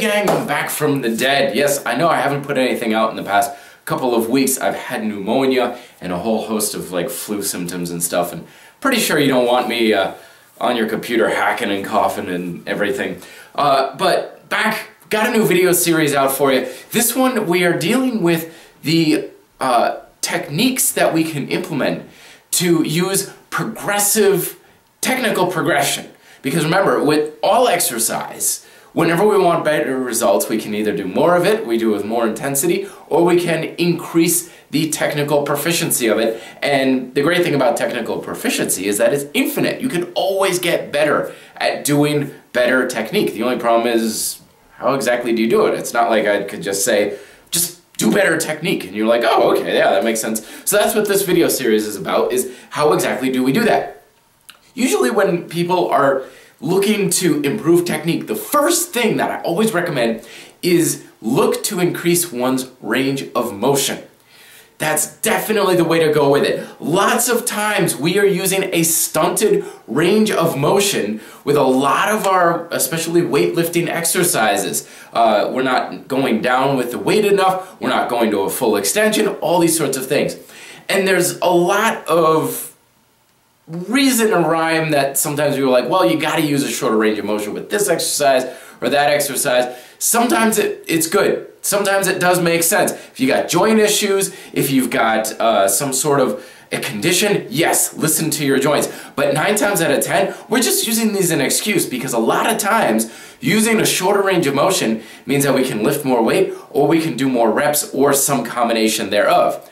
gang, I'm back from the dead. Yes, I know I haven't put anything out in the past couple of weeks. I've had pneumonia and a whole host of like flu symptoms and stuff, and pretty sure you don't want me on your computer hacking and coughing and everything. But back, got a new video series out for you. This one we are dealing with the techniques that we can implement to use progressive technical progression. Because remember, with all exercise, whenever we want better results, we can either do more of it, we do it with more intensity, or we can increase the technical proficiency of it. And the great thing about technical proficiency is that it's infinite. You can always get better at doing better technique. The only problem is, how exactly do you do it? It's not like I could just say, just do better technique. And you're like, oh, okay, yeah, that makes sense. So that's what this video series is about, is how exactly do we do that? Usually when people are looking to improve technique, the first thing that I always recommend is look to increase one's range of motion. That's definitely the way to go with it. Lots of times we are using a stunted range of motion with a lot of our, especially weightlifting exercises. We're not going down with the weight enough, we're not going to a full extension, all these sorts of things. And there's a lot of reason and rhyme that sometimes people are like, well, you got to use a shorter range of motion with this exercise or that exercise. Sometimes it's good. Sometimes it does make sense. If you got joint issues, if you've got some sort of a condition, yes, listen to your joints. But 9 times out of 10, we're just using these as an excuse, because a lot of times using a shorter range of motion means that we can lift more weight, or we can do more reps, or some combination thereof.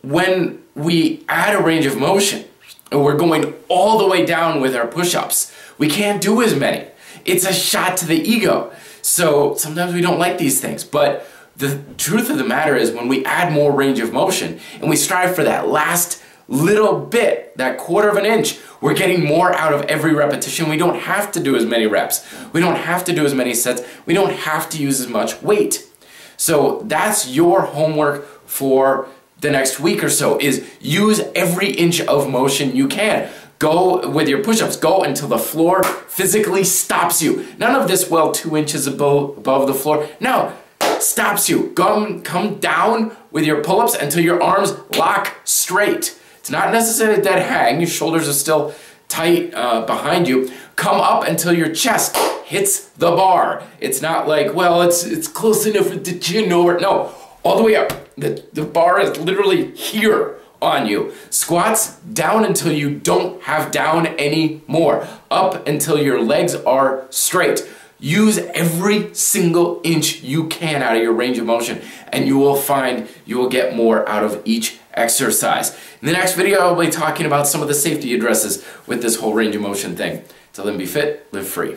When we add a range of motion, and we're going all the way down with our push-ups, we can't do as many. It's a shot to the ego. So sometimes we don't like these things, but the truth of the matter is, when we add more range of motion and we strive for that last little bit, that quarter of an inch, we're getting more out of every repetition. We don't have to do as many reps. We don't have to do as many sets. We don't have to use as much weight. So that's your homework for the next week or so, is use every inch of motion you can. Go with your push-ups, go until the floor physically stops you. None of this, well, 2 inches above the floor. No, stops you. Come down with your pull-ups until your arms lock straight. It's not necessarily a dead hang. Your shoulders are still tight behind you. Come up until your chest hits the bar. It's not like, well, it's close enough with the chin over. No, all the way up. The bar is literally here on you. Squats down until you don't have down anymore. Up until your legs are straight. Use every single inch you can out of your range of motion, and you will find you will get more out of each exercise. In the next video, I'll be talking about some of the safety addresses with this whole range of motion thing. Till then, be fit, live free.